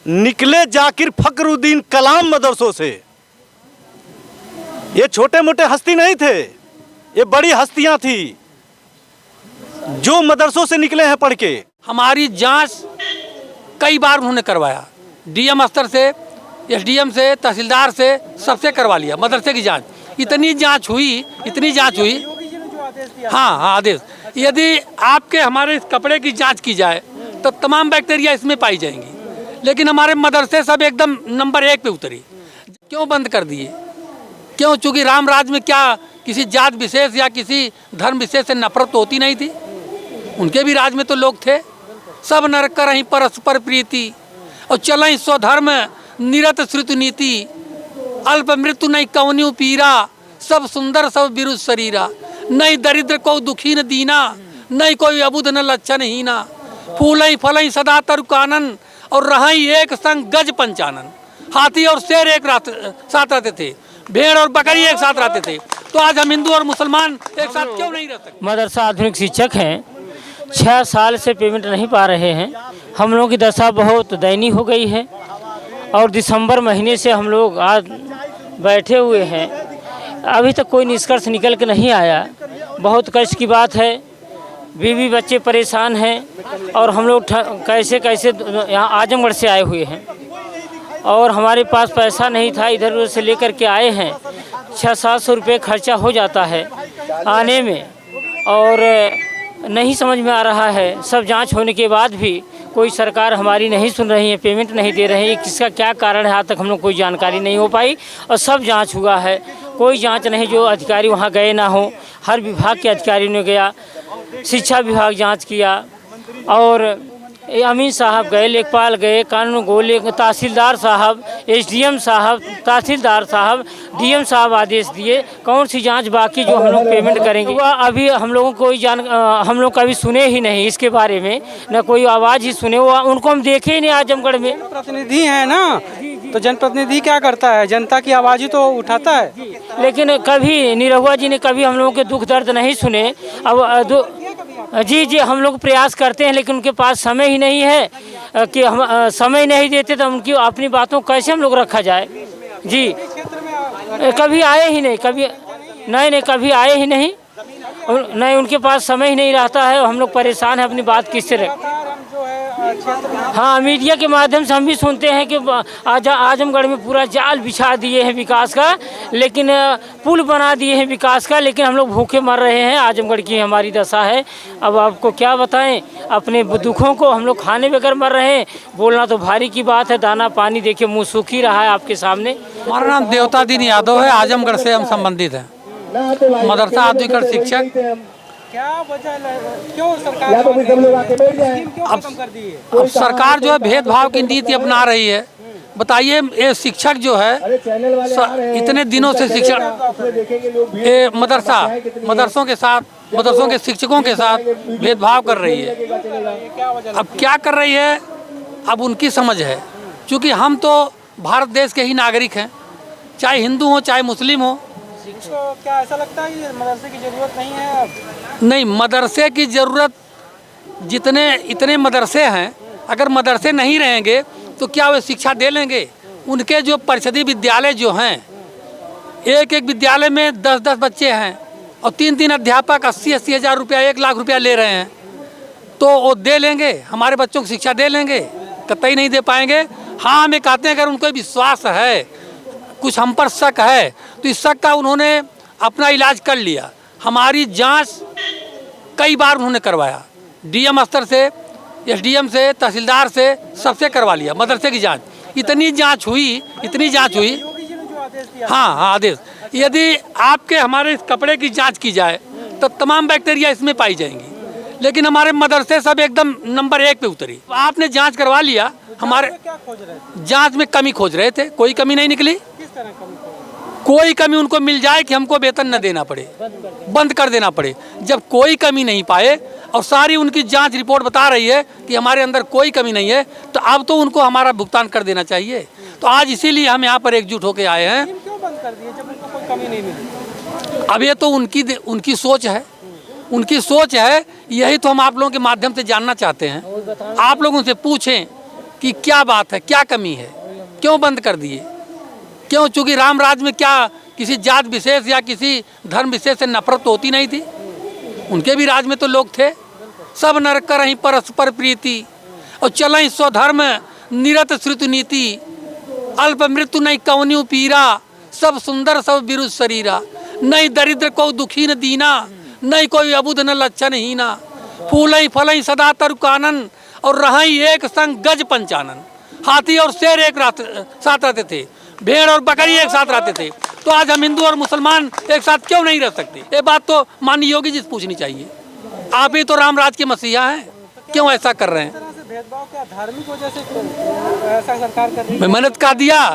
निकले जाकिर फखरुद्दीन कलाम मदरसों से। ये छोटे मोटे हस्ती नहीं थे, ये बड़ी हस्तियां थी जो मदरसों से निकले हैं पढ़ के। हमारी जांच कई बार उन्होंने करवाया, डीएम स्तर से, एसडीएम से, तहसीलदार से, सबसे करवा लिया मदरसे की जांच। इतनी जांच हुई हाँ आदेश। यदि आपके हमारे इस कपड़े की जांच की जाए तो तमाम बैक्टीरिया इसमें पाई जाएंगी, लेकिन हमारे मदरसे सब एकदम नंबर 1 पे उतरी। क्यों बंद कर दिए? क्यों? चूँकि राम राज में क्या किसी जात विशेष या किसी धर्म विशेष से नफरत तो होती नहीं थी। उनके भी राज में तो लोग थे। सब नर करहीं परस्पर प्रीति और चलहीं स्वधर्म निरत श्रुति नीति। अल्प मृत्यु नहीं कौन्यू पीरा, सब सुंदर सब बिरुद शरीरा। नहीं दरिद्र को दुखी न दीना, नहीं कोई अबुध न लच्छन हीना। फूलई फलई सदा तरुकानन और रहाई एक संग गज पंचानन। हाथी और शेर एक साथ रहते थे, भेड़ और बकरी एक साथ रहते थे। तो आज हम हिंदू और मुसलमान एक साथ क्यों नहीं रह सकते? मदरसा आधुनिक शिक्षक हैं, 6 साल से पेमेंट नहीं पा रहे हैं। हम लोगों की दशा बहुत दयनीय हो गई है और दिसंबर महीने से हम लोग आज बैठे हुए हैं। अभी तक कोई निष्कर्ष निकल के नहीं आया। बहुत कष्ट की बात है, बीवी बच्चे परेशान हैं और हम लोग कैसे यहाँ आजमगढ़ से आए हुए हैं और हमारे पास पैसा नहीं था, इधर उधर से लेकर के आए हैं। 600-700 रुपये खर्चा हो जाता है आने में और नहीं समझ में आ रहा है। सब जांच होने के बाद भी कोई सरकार हमारी नहीं सुन रही है, पेमेंट नहीं दे रहे हैं। किसका क्या कारण है आज तक हम लोग कोई जानकारी नहीं हो पाई और सब जांच हुआ है, कोई जांच नहीं जो अधिकारी वहां गए ना हो। हर विभाग के अधिकारी ने गया, शिक्षा विभाग जांच किया और अमीन साहब गए, लेखपाल गए, कानून गोले, तहसीलदार साहब, एसडीएम साहब, तहसीलदार साहब, डीएम साहब आदेश दिए। कौन सी जांच बाकी जो हम लोग पेमेंट करेंगे? वह अभी हम लोगों को हम लोग कभी सुने ही नहीं इसके बारे में, न कोई आवाज़ ही सुने। वो उनको हम देखे ही नहीं आजमगढ़ में। प्रतिनिधि है ना, तो जनप्रतिनिधि क्या करता है? जनता की आवाज़ ही तो उठाता है। लेकिन कभी निरहुआ जी ने कभी हम लोगों के दुख दर्द नहीं सुने। अब जी हम लोग प्रयास करते हैं लेकिन उनके पास समय ही नहीं है कि हम समय नहीं देते तो उनकी अपनी बातों को कैसे हम लोग रखा जाए। जी कभी आए ही नहीं, कभी नहीं कभी आए ही नहीं, नहीं उनके पास समय ही नहीं रहता है। हम लोग परेशान हैं, अपनी बात किससे रखें? हाँ, मीडिया के माध्यम से हम भी सुनते हैं कि आजमगढ़ में पूरा जाल बिछा दिए हैं विकास का, लेकिन पुल बना दिए हैं विकास का, लेकिन हम लोग भूखे मर रहे हैं। आजमगढ़ की हमारी दशा है। अब आपको क्या बताएं, अपने दुखों को हम लोग खाने बगैर मर रहे हैं। बोलना तो भारी की बात है, दाना पानी देखिए मुँह सूख ही रहा है आपके सामने। हमारा नाम देवता दीन यादव है, आजमगढ़ से हम संबंधित हैं। मदरसा आधुनिक शिक्षक। क्या वजह, क्यों सरकार क्यों खत्म कर दी है? अब सरकार जो है भेदभाव की नीति अपना रही है। बताइए, ये शिक्षक जो है इतने दिनों से शिक्षक ये मदरसों के शिक्षकों के साथ भेदभाव कर रही है। अब क्या कर रही है, अब उनकी समझ है। क्योंकि हम तो भारत देश के ही नागरिक हैं, चाहे हिंदू हो चाहे मुस्लिम हो। तो क्या ऐसा लगता है कि मदरसे की ज़रूरत नहीं है अब? नहीं, मदरसे की ज़रूरत, इतने मदरसे हैं, अगर मदरसे नहीं रहेंगे तो क्या वे शिक्षा दे लेंगे? उनके जो परिषदीय विद्यालय जो हैं, एक विद्यालय में 10-10 बच्चे हैं और 3-3 अध्यापक 80-80 हज़ार रुपया, 1 लाख रुपया ले रहे हैं, तो वो दे लेंगे? हमारे बच्चों को शिक्षा दे लेंगे? कतई नहीं दे पाएंगे। हाँ, हमें कहते हैं अगर उनको विश्वास है, कुछ हम पर शक है, तो इस शक का उन्होंने अपना इलाज कर लिया। हमारी जांच कई बार उन्होंने करवाया, डीएम स्तर से, एसडीएम से, तहसीलदार से, सबसे करवा लिया मदरसे की जांच। इतनी जांच हुई हाँ आदेश। यदि आपके हमारे इस कपड़े की जांच की जाए तो तमाम बैक्टीरिया इसमें पाई जाएंगी, लेकिन हमारे मदरसे सब एकदम नंबर 1 पे उतरी। आपने जांच करवा लिया, हमारे क्या खोज रहे थे? जांच में कमी खोज रहे थे, कोई कमी नहीं निकली। किस तरह कमी? कोई कमी उनको मिल जाए कि हमको वेतन न देना पड़े, बंद कर देना पड़े। जब कोई कमी नहीं पाए और सारी उनकी जांच रिपोर्ट बता रही है कि हमारे अंदर कोई कमी नहीं है, तो अब तो उनको हमारा भुगतान कर देना चाहिए। तो आज इसीलिए हम यहाँ पर एकजुट होकर आए हैं। क्यों बंद कर दिए जब उनको कोई कमी नहीं मिली? अब ये तो उनकी सोच है, यही तो हम आप लोगों के माध्यम से जानना चाहते हैं। आप लोगों से पूछें कि क्या बात है, क्या कमी है, क्यों बंद कर दिए, क्यों? चूँकि राम राज में क्या किसी जात विशेष या किसी धर्म विशेष से नफरत तो होती नहीं थी। उनके भी राज में तो लोग थे। सब नर करहीं परस्पर प्रीति और चलहीं स्वधर्म निरत श्रुति नीति। अल्प मृत्यु नहीं कवन्यु पीरा सब सुंदर सब बिरु शरीरा। नहीं दरिद्र को दुखी न दीना नहीं कोई अबुध न लक्षण हीना। फूलई फलई सदा तरुकानन और रहाई एक संग गज पंचानन। हाथी और शेर एक साथ रहते थे, भेड़ और बकरी एक साथ रहते थे। तो आज हम हिंदू और मुसलमान एक साथ क्यों नहीं रह सकते? ये बात तो माननीय योगी जी से पूछनी चाहिए। आप ही तो रामराज के मसीहा हैं, क्यों ऐसा कर रहे हैं? भेदभाव क्या धार्मिक वजह से ऐसा सरकार कर रही है? मैंने कहा दिया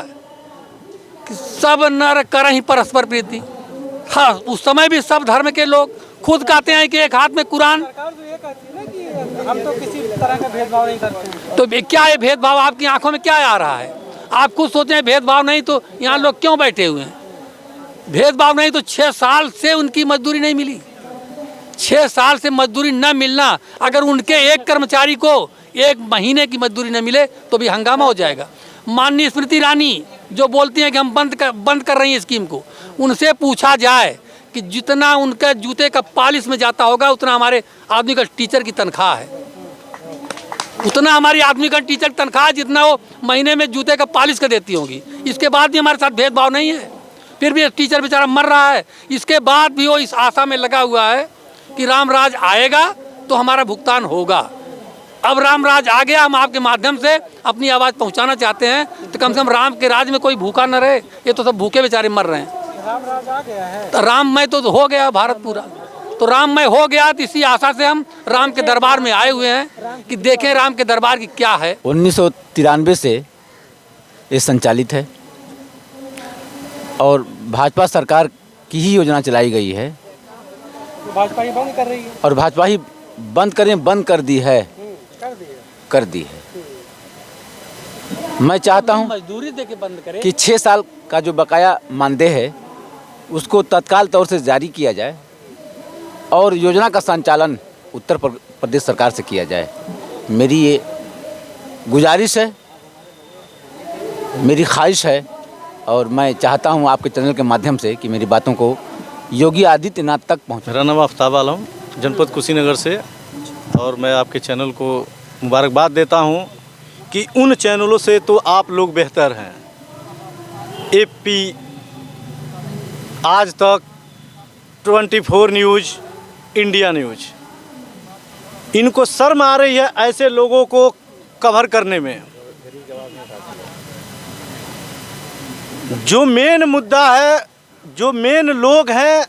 कि सब नर करहीं परस्पर प्रीति। हाँ, उस समय भी सब धर्म के लोग खुद कहते हैं कि एक हाथ में कुरान। सरकार तो ये कहती है ना कि हम तो किसी तरह का भेदभाव नहीं करते। तो क्या ये भेदभाव आपकी आंखों में क्या आ रहा है? आप खुद सोचते हैं भेदभाव नहीं तो यहाँ लोग क्यों बैठे हुए हैं? भेदभाव नहीं तो 6 साल से उनकी मजदूरी नहीं मिली। 6 साल से मजदूरी न मिलना, अगर उनके एक कर्मचारी को 1 महीने की मजदूरी न मिले तो भी हंगामा हो जाएगा। माननीय स्मृति ईरानी जो बोलती हैं कि हम बंद कर रही हैं स्कीम को, उनसे पूछा जाए कि जितना उनके जूते का पॉलिश में जाता होगा उतना हमारे आदमी का टीचर की तनख्वाह है। उतना हमारी आदमी का टीचर की तनख्वाह जितना वो महीने में जूते का पॉलिश का देती होगी। इसके बाद भी हमारे साथ भेदभाव नहीं है, फिर भी टीचर बेचारा मर रहा है। इसके बाद भी वो इस आशा में लगा हुआ है कि रामराज आएगा तो हमारा भुगतान होगा। अब रामराज आ गया, हम आपके माध्यम से अपनी आवाज़ पहुंचाना चाहते हैं तो कम से कम राम के राज में कोई भूखा न रहे। ये तो सब भूखे बेचारे मर रहे हैं। रामराज आ गया है तो राममय तो हो गया भारत पूरा, तो राममय हो गया। तो इसी आशा से हम राम के दरबार में आए हुए हैं कि देखें राम के दरबार की क्या है। 1993 से ये संचालित है और भाजपा सरकार की ही योजना चलाई गई है तो भाजपा ही बंद कर रही है। और भाजपा ही बंद कर दी है। मैं चाहता हूं मजदूरी देके बंद करें कि 6 साल का जो बकाया मानदेय है उसको तत्काल तौर से जारी किया जाए और योजना का संचालन उत्तर प्रदेश सरकार से किया जाए। मेरी ये गुजारिश है, मेरी ख्वाहिश है और मैं चाहता हूं आपके चैनल के माध्यम से कि मेरी बातों को योगी आदित्यनाथ तक पहुंचे। मेरा नाम आफ्ताब आलम, जनपद कुशीनगर से, और मैं आपके चैनल को मुबारकबाद देता हूं कि उन चैनलों से तो आप लोग बेहतर हैं। AP, आज तक, 24 न्यूज़, इंडिया न्यूज़, इनको शर्म आ रही है ऐसे लोगों को कवर करने में। जो मेन मुद्दा है, जो मेन लोग हैं,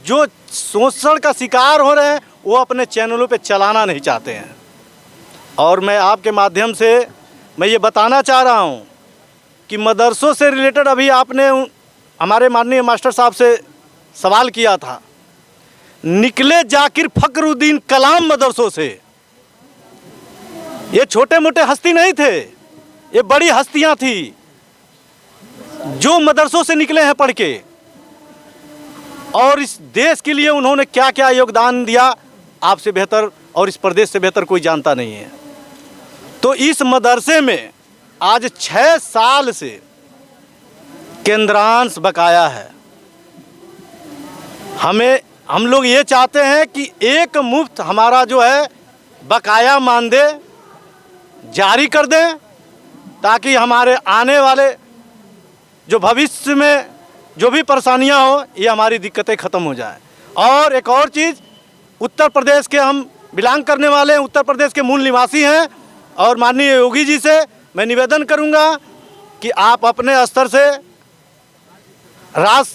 जो शोषण का शिकार हो रहे हैं, वो अपने चैनलों पे चलाना नहीं चाहते हैं। और मैं आपके माध्यम से मैं ये बताना चाह रहा हूँ कि मदरसों से रिलेटेड अभी आपने हमारे माननीय मास्टर साहब से सवाल किया था। निकले जाकिर फखरुद्दीन कलाम मदरसों से। ये छोटे मोटे हस्ती नहीं थे, ये बड़ी हस्तियाँ थी जो मदरसों से निकले हैं पढ़ के, और इस देश के लिए उन्होंने क्या क्या योगदान दिया आपसे बेहतर और इस प्रदेश से बेहतर कोई जानता नहीं है। तो इस मदरसे में आज 6 साल से केंद्रांश बकाया है। हम लोग ये चाहते हैं कि एक मुफ्त हमारा जो है बकाया मानदेय जारी कर दें, ताकि हमारे आने वाले जो भविष्य में जो भी परेशानियां हो, ये हमारी दिक्कतें ख़त्म हो जाए। और एक और चीज़, उत्तर प्रदेश के हम बिलोंग करने वाले हैं, उत्तर प्रदेश के मूल निवासी हैं, और माननीय योगी जी से मैं निवेदन करूंगा कि आप अपने स्तर से, राज्य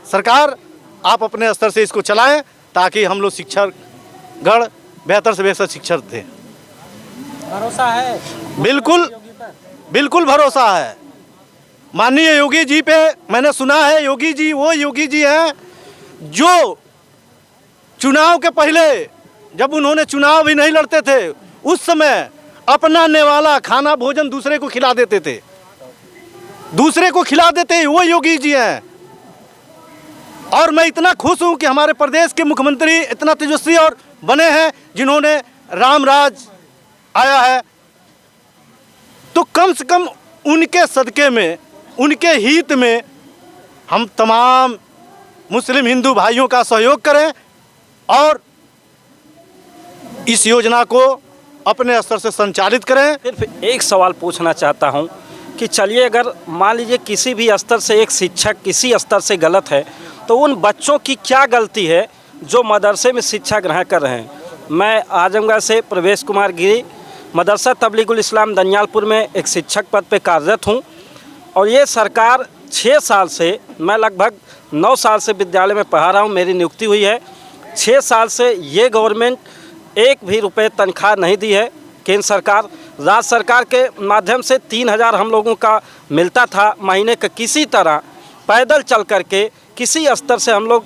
सरकार आप अपने स्तर से इसको चलाएं, ताकि हम लोग शिक्षकगण बेहतर से बेहतर शिक्षा दें। भरोसा है? बिल्कुल भरोसा है माननीय योगी जी पे। मैंने सुना है योगी जी वो योगी जी हैं जो चुनाव के पहले, जब उन्होंने चुनाव भी नहीं लड़ते थे, उस समय अपना नेवाला खाना भोजन दूसरे को खिला देते थे, वो योगी जी हैं। और मैं इतना खुश हूं कि हमारे प्रदेश के मुख्यमंत्री इतना तेजस्वी और बने हैं, जिन्होंने राम राज आया है कम से कम उनके सदक़े में, उनके हित में हम तमाम मुस्लिम हिंदू भाइयों का सहयोग करें और इस योजना को अपने स्तर से संचालित करें। सिर्फ एक सवाल पूछना चाहता हूं कि चलिए, अगर मान लीजिए किसी भी स्तर से एक शिक्षक किसी स्तर से गलत है, तो उन बच्चों की क्या गलती है जो मदरसे में शिक्षा ग्रहण कर रहे हैं। मैं आजमगढ़ से प्रवेश कुमार गिरी, मदरसा तबलीगुल इस्लाम दनियालपुर में एक शिक्षक पद पे कार्यरत हूँ। और ये सरकार 6 साल से, मैं लगभग 9 साल से विद्यालय में पढ़ा रहा हूँ, मेरी नियुक्ति हुई है। 6 साल से ये गवर्नमेंट एक भी रुपये तनख्वाह नहीं दी है। केंद्र सरकार, राज्य सरकार के माध्यम से 3000 हम लोगों का मिलता था महीने का। किसी तरह पैदल चल करके किसी स्तर से हम लोग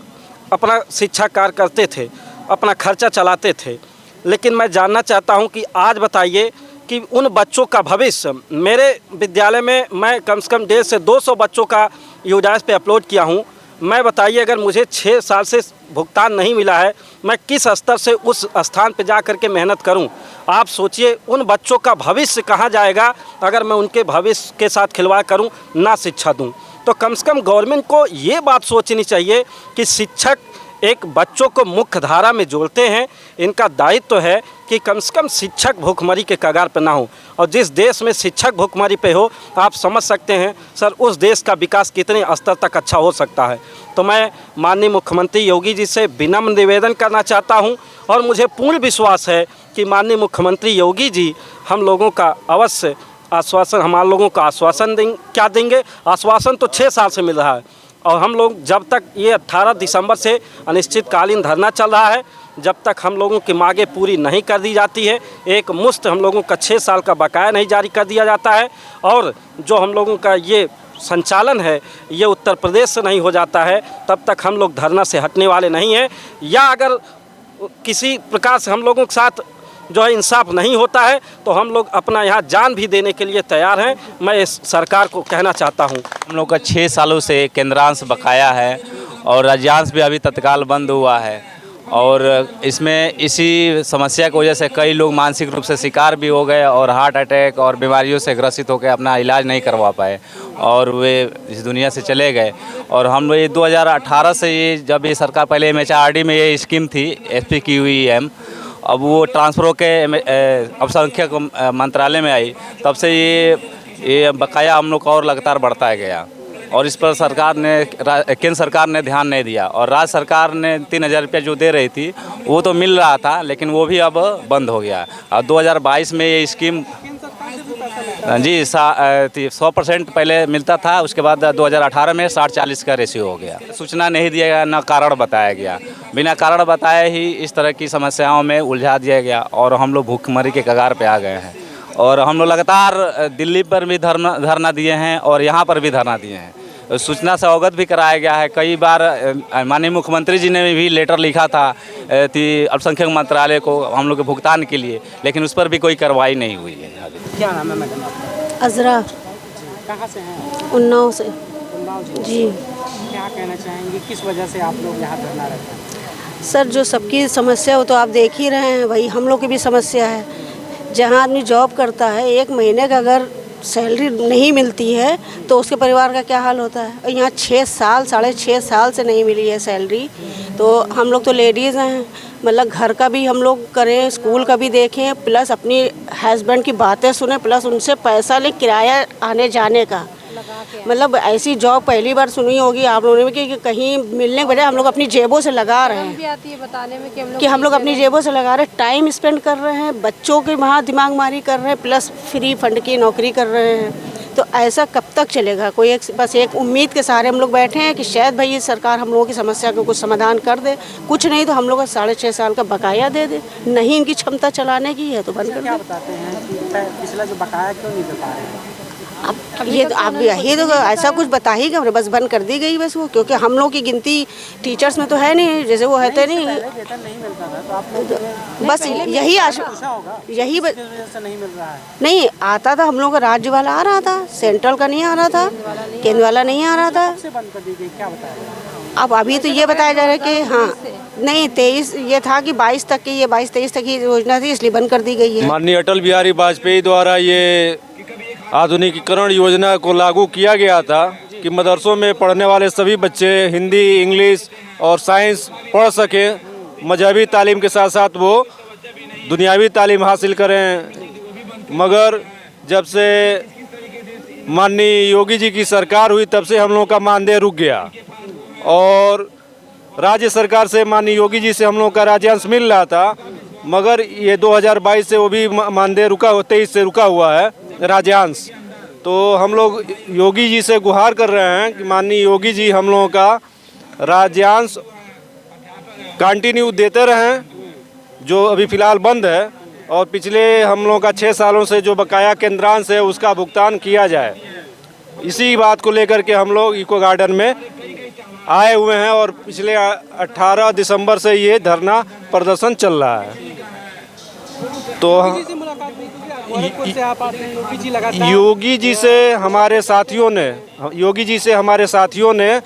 अपना शिक्षा कार्य करते थे, अपना खर्चा चलाते थे। लेकिन मैं जानना चाहता हूं कि आज बताइए कि उन बच्चों का भविष्य, मेरे विद्यालय में मैं कम से कम 150 से 200 बच्चों का यूडाइस पे अपलोड किया हूं। मैं बताइए, अगर मुझे 6 साल से भुगतान नहीं मिला है, मैं किस स्तर से उस स्थान पे जा कर के मेहनत करूं। आप सोचिए, उन बच्चों का भविष्य कहाँ जाएगा अगर मैं उनके भविष्य के साथ खिलवाड़ करूं, ना शिक्षा दूं। तो कम से कम गवर्नमेंट को ये बात सोचनी चाहिए कि शिक्षक एक बच्चों को मुख्य धारा में जोड़ते हैं, इनका दायित्व है कि कम से कम शिक्षक भूखमरी के कगार पर ना हो। और जिस देश में शिक्षक भूखमरी पे हो, आप समझ सकते हैं सर उस देश का विकास कितने स्तर तक अच्छा हो सकता है। तो मैं माननीय मुख्यमंत्री योगी जी से विनम्र निवेदन करना चाहता हूं और मुझे पूर्ण विश्वास है कि माननीय मुख्यमंत्री योगी जी हम लोगों का अवश्य आश्वासन, हमारे लोगों का आश्वासन क्या देंगे। आश्वासन तो 6 साल से मिल रहा है और हम लोग जब तक ये 18 दिसंबर से अनिश्चितकालीन धरना चल रहा है, जब तक हम लोगों की मांगें पूरी नहीं कर दी जाती है, एक मुश्त हम लोगों का 6 साल का बकाया नहीं जारी कर दिया जाता है और जो हम लोगों का ये संचालन है ये उत्तर प्रदेश से नहीं हो जाता है, तब तक हम लोग धरना से हटने वाले नहीं हैं। या अगर किसी प्रकार से हम लोगों के साथ जो है इंसाफ नहीं होता है तो हम लोग अपना यहाँ जान भी देने के लिए तैयार हैं। मैं इस सरकार को कहना चाहता हूँ, हम लोग का 6 सालों से केंद्रांश बकाया है और राज्यांश भी अभी तत्काल बंद हुआ है और इसमें इसी समस्या की वजह से कई लोग मानसिक रूप से शिकार भी हो गए और हार्ट अटैक और बीमारियों से ग्रसित होकर अपना इलाज नहीं करवा पाए और वे इस दुनिया से चले गए। और हम लोग ये 2018 से ये जब ये सरकार, पहले MHRD में ये स्कीम थी SPQEM, अब वो ट्रांसफर के अल्पसंख्यक मंत्रालय में आई, तब से ये बकाया हम लोग का और लगातार बढ़ता गया और इस पर केंद्र सरकार ने ध्यान नहीं दिया और राज्य सरकार ने 3000 रुपया जो दे रही थी वो तो मिल रहा था, लेकिन वो भी अब बंद हो गया। और 2022 में ये स्कीम जी 100% पहले मिलता था, उसके बाद 2018 में 60-40 का रेशियो हो गया। सूचना नहीं दिया गया, न कारण बताया गया, बिना कारण बताए ही इस तरह की समस्याओं में उलझा दिया गया और हम लोग भूखमरी के कगार पे आ गए हैं। और हम लोग लगातार दिल्ली पर भी धरना दिए हैं और यहाँ पर भी धरना दिए हैं। सूचना से अवगत भी कराया गया है। कई बार माननीय मुख्यमंत्री जी ने भी लेटर लिखा था अल्पसंख्यक मंत्रालय को हम लोग के भुगतान के लिए, लेकिन उस पर भी कोई कार्रवाई नहीं हुई है। क्या नाम है मैडम आपका? अजरा। कहाँ से हैं? उन्नाव से। जी। क्या कहना चाहेंगे, किस वजह से आप लोग यहाँ धरना रखते हैं? सर, जो सबकी समस्या हो तो आप देख ही रहे हैं, वही हम लोग की भी समस्या है। जहाँ आदमी जॉब करता है, 1 महीने का अगर सैलरी नहीं मिलती है तो उसके परिवार का क्या हाल होता है। और यहाँ 6 साल, 6.5 साल से नहीं मिली है सैलरी। तो हम लोग तो लेडीज़ हैं, मतलब घर का भी हम लोग करें, स्कूल का भी देखें, प्लस अपनी हस्बैंड की बातें सुने, प्लस उनसे पैसा लें किराया आने जाने का। मतलब ऐसी जॉब पहली बार सुनी होगी आप लोगों ने कि कहीं मिलने के बजाय हम लोग अपनी जेबों से लगा रहे हैं। भी आती है बताने में कि हम लोग अपनी जेबों से लगा रहे हैं, टाइम स्पेंड कर रहे हैं, बच्चों के वहाँ दिमाग मारी कर रहे हैं, प्लस फ्री फंड की नौकरी कर रहे हैं। तो ऐसा कब तक चलेगा? कोई बस एक उम्मीद के सहारे हम लोग बैठे हैं कि शायद भाई ये सरकार हम लोगों की समस्या को कुछ समाधान कर दे, कुछ नहीं तो हम लोग को 6.5 साल का बकाया दे दे। नहीं इनकी क्षमता चलाने की है तो बंद कर दे। क्या बताते हैं कि पिछला जो बकाया क्यों नहीं दे पा रहे हैं? अब ये तो आप यही तो ऐसा कुछ बता ही गए, बस बंद कर दी गई बस वो, क्योंकि हम लोग की गिनती टीचर्स में तो है नहीं, जैसे वो है तो नहीं, वेतन नहीं मिलता था तो आप लोग बस यही यही नहीं मिल रहा है। नहीं आता था, हम लोग का राज्य वाला आ रहा था, सेंट्रल का नहीं आ रहा था, केंद्र वाला नहीं आ रहा था। बंद कर दी गई, क्या बताया? अब अभी तो ये बताया जा रहा है कि हाँ नहीं 23 ये था कि 22 तक की, ये 22-23 तक की योजना थी, इसलिए बंद कर दी गई है। माननीय अटल बिहारी वाजपेयी द्वारा ये आधुनिकीकरण योजना को लागू किया गया था कि मदरसों में पढ़ने वाले सभी बच्चे हिंदी, इंग्लिश और साइंस पढ़ सकें, मजहबी तालीम के साथ साथ वो दुनियावी तालीम हासिल करें। मगर जब से माननीय योगी जी की सरकार हुई तब से हम लोगों का मानदेय रुक गया और राज्य सरकार से माननीय योगी जी से हम लोगों का राज्यांश मिल रहा था, मगर ये 2022 से वो भी मानदेय रुका 23 से रुका हुआ है राज्यांश। तो हम लोग योगी जी से गुहार कर रहे हैं कि माननीय योगी जी हम लोगों का राज्यांश कंटिन्यू देते रहें, जो अभी फ़िलहाल बंद है, और पिछले हम लोगों का 6 सालों से जो बकाया केंद्रांश है उसका भुगतान किया जाए। इसी बात को लेकर के हम लोग इको गार्डन में आए हुए हैं और पिछले 18 दिसंबर से ये धरना प्रदर्शन चल रहा है। तो योगी जी से हमारे साथियों ने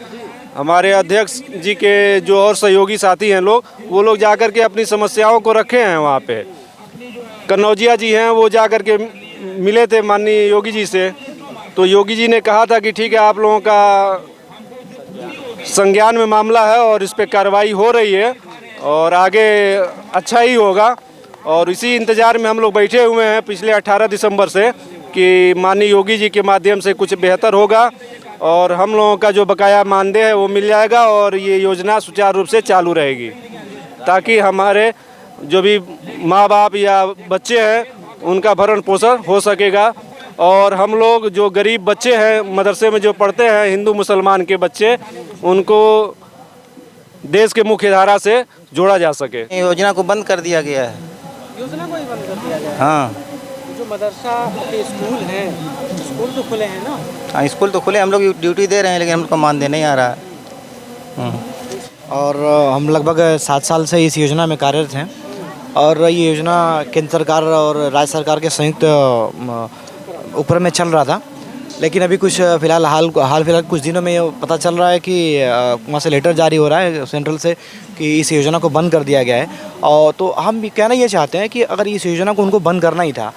हमारे अध्यक्ष जी के जो और सहयोगी साथी हैं लोग, वो लोग जाकर के अपनी समस्याओं को रखे हैं वहाँ पे। कन्नौजिया जी हैं, वो जाकर के मिले थे माननीय योगी जी से, तो योगी जी ने कहा था कि ठीक है, आप लोगों का संज्ञान में मामला है और इस पे कार्रवाई हो रही है और आगे अच्छा ही होगा। और इसी इंतज़ार में हम लोग बैठे हुए हैं पिछले 18 दिसंबर से कि माननीय योगी जी के माध्यम से कुछ बेहतर होगा और हम लोगों का जो बकाया मानदेय है वो मिल जाएगा और ये योजना सुचारू रूप से चालू रहेगी, ताकि हमारे जो भी माँ बाप या बच्चे हैं उनका भरण पोषण हो सकेगा। और हम लोग जो गरीब बच्चे हैं मदरसे में जो पढ़ते हैं, हिंदू मुसलमान के बच्चे, उनको देश के मुख्य धारा से जोड़ा जा सके। योजना को बंद कर दिया गया है। योजना को ही बंद कर दिया गया। हाँ, जो मदरसा के स्कूल हैं, स्कूल तो खुले हैं ना? हाँ, स्कूल तो खुले, हम लोग ड्यूटी दे रहे हैं, लेकिन हमको मानदेय नहीं आ रहा है। और हम लगभग 7 साल से इस योजना में कार्यरत हैं और ये योजना केंद्र सरकार और राज्य सरकार के संयुक्त ऊपर में चल रहा था, लेकिन अभी कुछ फ़िलहाल हाल फिलहाल कुछ दिनों में पता चल रहा है कि वहाँ से लेटर जारी हो रहा है सेंट्रल से कि इस योजना को बंद कर दिया गया है। और तो हम कहना ये चाहते हैं कि अगर इस योजना को उनको बंद करना ही था,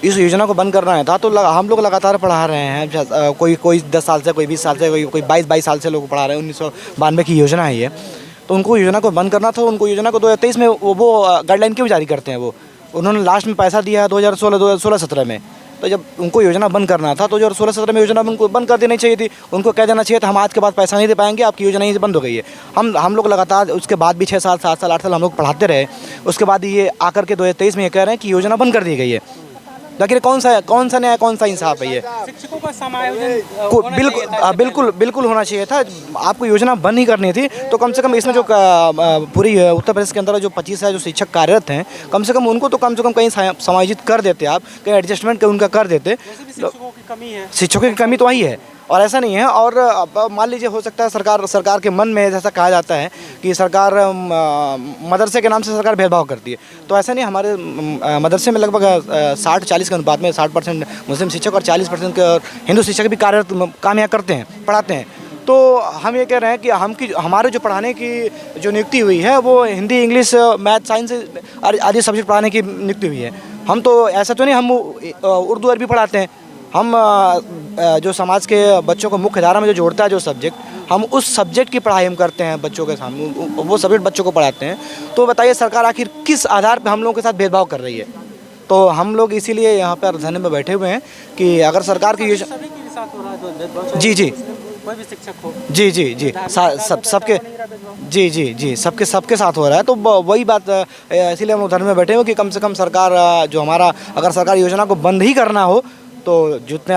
इस योजना को बंद करना है था, तो हम लोग लगातार पढ़ा रहे हैं। कोई 10 साल से, कोई 20 साल से, कोई 22 साल से लोग पढ़ा रहे हैं। 1992 की योजना है ये, तो उनको योजना को बंद करना था। उनको योजना को 2023 में वो गाइडलाइन क्यों जारी करते हैं? वो उन्होंने लास्ट में पैसा दिया है 2016-17 में, तो जब उनको योजना बंद करना था तो 2016-17 में योजना उनको बंद कर देनी चाहिए थी। उनको कह देना चाहिए था हम आज के बाद पैसा नहीं दे पाएंगे, आपकी योजना ही बंद हो गई है। हम लोग लगातार उसके बाद भी 6 साल, 7 साल, 8 साल हम लोग पढ़ाते रहे। उसके बाद ये आकर के 2023 में ये कह रहे हैं कि योजना बंद कर दी गई है। लेकिन कौन सा न्याय, कौन सा इंसाफ है ये? शिक्षकों का समायोजन बिल्कुल होना चाहिए था। आपको योजना बंद ही करनी थी तो कम से कम इसमें जो पूरी उत्तर प्रदेश के अंदर जो 25 है जो शिक्षक कार्यरत हैं, कम से कम उनको तो कहीं समायोजित कर देते आप, कहीं एडजस्टमेंट उनका कर देते। शिक्षकों की कमी है, शिक्षकों की कमी तो वही है और ऐसा नहीं है। और मान लीजिए हो सकता है सरकार के मन में जैसा कहा जाता है कि सरकार मदरसे के नाम से सरकार भेदभाव करती है, तो ऐसा नहीं। हमारे मदरसे में लगभग 60-40 के अनुपात में 60% मुस्लिम शिक्षक और 40% के हिंदू शिक्षक भी कार्यरत काम यहाँ करते हैं, पढ़ाते हैं। तो हम ये कह रहे हैं कि हमारे जो पढ़ाने की जो नियुक्ति हुई है वो हिंदी, इंग्लिश, मैथ, साइंस आदि सब्जेक्ट पढ़ाने की नियुक्ति हुई है। हम तो ऐसा तो नहीं हम उर्दू अरबी पढ़ाते हैं। हम जो समाज के बच्चों को मुख्य धारा में जो जोड़ता है जो सब्जेक्ट, हम उस सब्जेक्ट की पढ़ाई हम करते हैं बच्चों के सामने, वो सब्जेक्ट बच्चों को पढ़ाते हैं। तो बताइए सरकार आखिर किस आधार पे हम लोगों के साथ भेदभाव कर रही है? तो हम लोग इसीलिए यहाँ पर धरने में बैठे हुए हैं कि अगर सरकार की योजना जी कोई भी शिक्षक हो जी सबके जी सबके साथ हो रहा है। तो वही बात इसीलिए हम लोग धरने में बैठे हुए कि कम से कम सरकार जो हमारा, अगर सरकार योजना को बंद ही करना हो तो जितने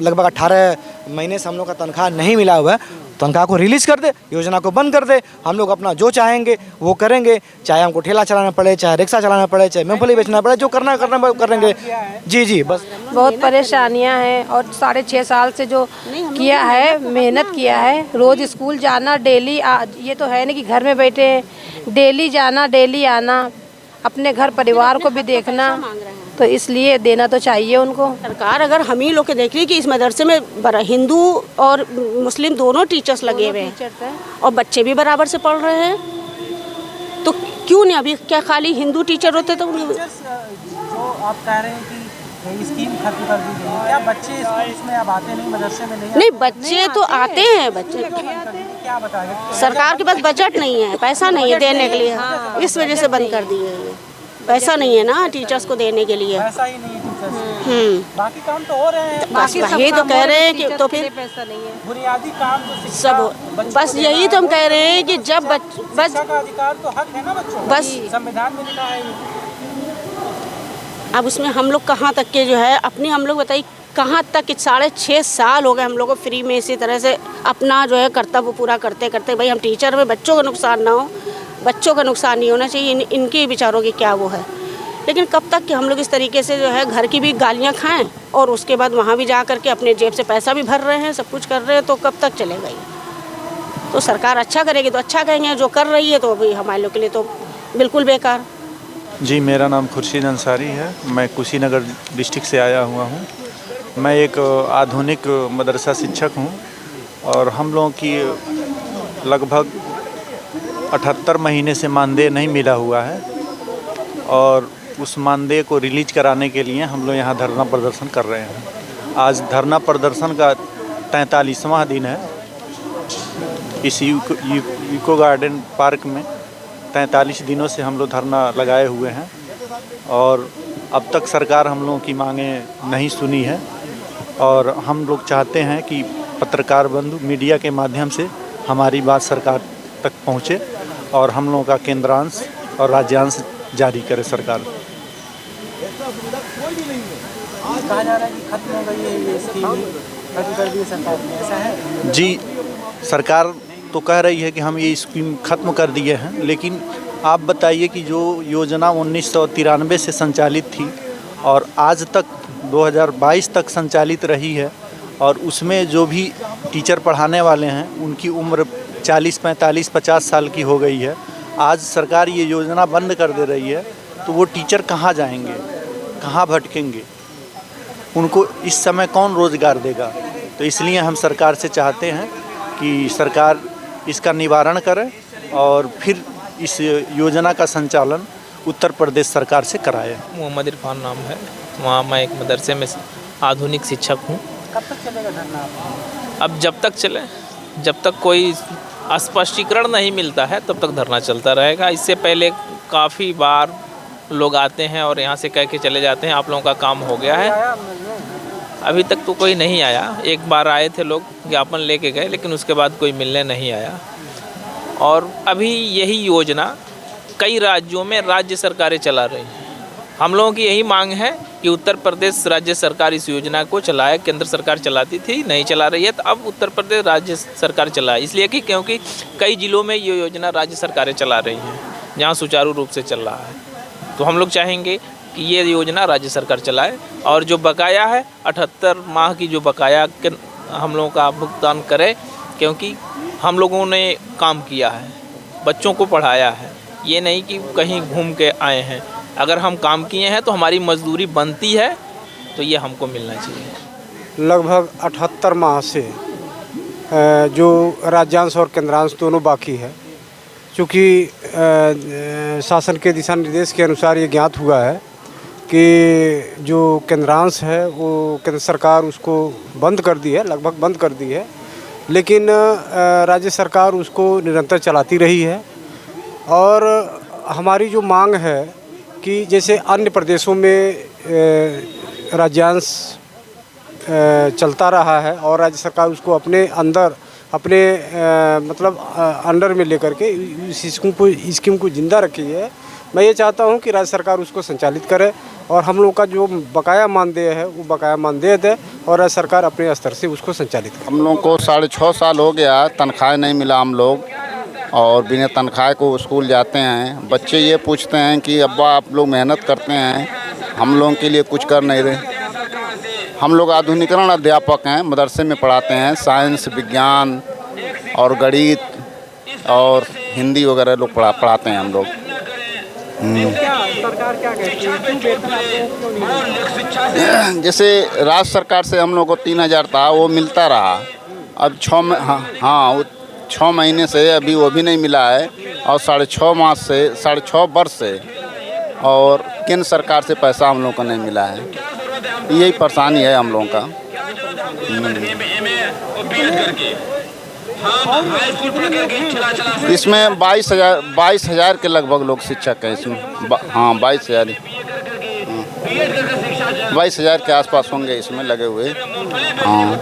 लगभग 18 महीने से हम लोग का तनख्वाह नहीं मिला हुआ है, तनख्वाह को रिलीज़ कर दे, योजना को बंद कर दे। हम लोग अपना जो चाहेंगे वो करेंगे, चाहे हमको ठेला चलाना पड़े, चाहे रिक्शा चलाना पड़े, चाहे मूंगफली बेचना पड़े, जो करना करेंगे। जी बस बहुत परेशानियां हैं और 6.5 साल से जो किया है, मेहनत किया है, रोज़ स्कूल जाना, डेली ये तो है नहीं कि घर में बैठे हैं, डेली जाना डेली आना, अपने घर परिवार को भी देखना, तो इसलिए देना तो चाहिए उनको। सरकार अगर हम ही लोग के देख रही कि इस मदरसे में हिंदू और मुस्लिम दोनों टीचर्स लगे हुए हैं और बच्चे भी बराबर से पढ़ रहे हैं, तो क्यों नहीं? अभी क्या खाली हिंदू टीचर होते तो जो आप कह रहे हैं कि स्कीम खत्म कर दी गई है, क्या बच्चे स्कूल में अब आते नहीं, मदरसे में नहीं? नहीं, बच्चे तो आते हैं, बच्चे क्या बताएं? सरकार के पास बजट नहीं है, पैसा नहीं है देने के लिए, इस वजह से बंद कर दिए हैं। पैसा नहीं है ना टीचर्स को देने के लिए। पैसा ही नहीं है टीचर्स, बाकी काम तो हो रहे हैं। बस वही तो कह रहे हैं कि तो फिर पैसा नहीं है, बुनियादी काम तो सब, बस यही तो हम कह रहे हैं कि जब बस शिक्षा का अधिकार तो हक है ना बच्चों का, बस संविधान में लिखा है। अब उसमें हम लोग कहाँ तक के जो है अपनी, हम लोग बताइए कहाँ तक कि 6.5 साल हो गए हम लोग को फ्री में इसी तरह से अपना जो है कर्तव्य पूरा करते करते। भाई हम टीचर में बच्चों का नुकसान ना हो, बच्चों का नुकसान नहीं होना चाहिए, इनके बेचारों की क्या वो है। लेकिन कब तक कि हम लोग इस तरीके से जो है घर की भी गालियाँ खाएं और उसके बाद वहाँ भी जा कर के अपने जेब से पैसा भी भर रहे हैं, सब कुछ कर रहे हैं, तो कब तक चलेगा ये? तो सरकार अच्छा करेगी तो अच्छा कहेंगे, जो कर रही है तो अभी हमारे लोग के लिए तो बिल्कुल बेकार। जी, मेरा नाम खुर्शीद अंसारी है, मैं कुशीनगर डिस्ट्रिक्ट से आया हुआ हूँ। मैं एक आधुनिक मदरसा शिक्षक हूँ और हम लोगों की लगभग 78 महीने से मानदेय नहीं मिला हुआ है और उस मानदेय को रिलीज कराने के लिए हम लोग यहाँ धरना प्रदर्शन कर रहे हैं। आज धरना प्रदर्शन का 43वां दिन है। इस इको गार्डन पार्क में 43 दिनों से हम लोग धरना लगाए हुए हैं और अब तक सरकार हम लोगों की मांगें नहीं सुनी है और हम लोग चाहते हैं कि पत्रकार बंधु मीडिया के माध्यम से हमारी बात सरकार तक पहुंचे और हम लोगों का केंद्रांश और राज्यांश जारी करे सरकार। कहा जा रहा है कि खत्म हो गई है ये स्कीम, खत्म कर दी सरकार ने, ऐसा है? जी, सरकार तो कह रही है कि हम ये स्कीम ख़त्म कर दिए हैं, लेकिन आप बताइए कि जो योजना 1993 से संचालित थी और आज तक 2022 तक संचालित रही है और उसमें जो भी टीचर पढ़ाने वाले हैं उनकी उम्र 40, 45, 50 साल की हो गई है। आज सरकार ये योजना बंद कर दे रही है तो वो टीचर कहाँ जाएंगे, कहाँ भटकेंगे, उनको इस समय कौन रोज़गार देगा? तो इसलिए हम सरकार से चाहते हैं कि सरकार इसका निवारण करे और फिर इस योजना का संचालन उत्तर प्रदेश सरकार से कराए। मोहम्मद इरफान नाम है, वहाँ मैं एक मदरसे में आधुनिक शिक्षक हूँ। कब तक चलेगा धरना? अब जब तक चले, जब तक कोई स्पष्टीकरण नहीं मिलता है तब तक धरना चलता रहेगा। इससे पहले काफ़ी बार लोग आते हैं और यहाँ से कह के चले जाते हैं आप लोगों का काम हो गया है। अभी तक तो कोई नहीं आया। एक बार आए थे लोग, ज्ञापन लेके गए, लेकिन उसके बाद कोई मिलने नहीं आया। और अभी यही योजना कई राज्यों में राज्य सरकारें चला रही हैं। हम लोगों की यही मांग है कि उत्तर प्रदेश राज्य सरकार इस योजना को चलाए। केंद्र सरकार चलाती थी, नहीं चला रही है, तो अब उत्तर प्रदेश राज्य सरकार चलाए। इसलिए कि क्योंकि कई ज़िलों में ये योजना राज्य सरकारें चला रही हैं जहाँ सुचारू रूप से चल रहा है। तो हम लोग चाहेंगे कि ये योजना राज्य सरकार चलाए और जो बकाया है 78 माह की जो बकाया हम लोगों का भुगतान करे, क्योंकि हम लोगों ने काम किया है, बच्चों को पढ़ाया है, ये नहीं कि कहीं घूम के आए हैं। अगर हम काम किए हैं तो हमारी मजदूरी बनती है, तो ये हमको मिलना चाहिए। लगभग 78 माह से जो राज्यांश और केंद्रांश दोनों बाकी है, चूँकि शासन के दिशा निर्देश के अनुसार ये ज्ञात हुआ है कि जो केंद्रांश है वो केंद्र सरकार उसको बंद कर दी है, लगभग बंद कर दी है, लेकिन राज्य सरकार उसको निरंतर चलाती रही है। और हमारी जो मांग है कि जैसे अन्य प्रदेशों में राज्यांश चलता रहा है और राज्य सरकार उसको अपने अंदर अपने मतलब अंडर में लेकर के इस स्कीम को जिंदा रखी है। मैं ये चाहता हूँ कि राज्य सरकार उसको संचालित करे और हम लोग का जो बकाया मानदेय है वो बकाया मानदेय दे और राज्य सरकार अपने स्तर से उसको संचालित करे। हम लोग को 6.5 साल हो गया, तनख्वाह नहीं मिला हम लोग और बिना तनख्वाह को स्कूल जाते हैं। बच्चे ये पूछते हैं कि अब्बा आप लोग मेहनत करते हैं, हम लोगों के लिए कुछ कर नहीं रहे। हम लोग आधुनिकरण अध्यापक हैं, मदरसे में पढ़ाते हैं, साइंस, विज्ञान और गणित और हिंदी वगैरह लोग पढ़ाते हैं हम लोग। क्या सरकार क्या कहती है, क्यों वेतन आप लोगों को क्यों नहीं मिलता? जैसे राज्य सरकार से हम लोग को 3000 था, वो मिलता रहा। अब 6 महीने से अभी वो भी नहीं मिला है और 6.5 मास से 6.5 वर्ष से और केंद्र सरकार से पैसा हम लोग को नहीं मिला है। यही परेशानी है हम लोगों का। इसमें 22,000 के लगभग लोग शिक्षक हैं इसमें। हाँ 22,000 22,000 के आसपास होंगे इसमें लगे हुए। हाँ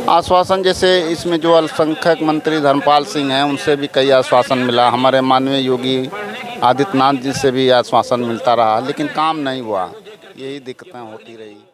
आश्वासन जैसे इसमें जो अल्पसंख्यक मंत्री धर्मपाल सिंह हैं उनसे भी कई आश्वासन मिला, हमारे माननीय योगी आदित्यनाथ जी से भी आश्वासन मिलता रहा, लेकिन काम नहीं हुआ। यही दिक्कतें होती रही।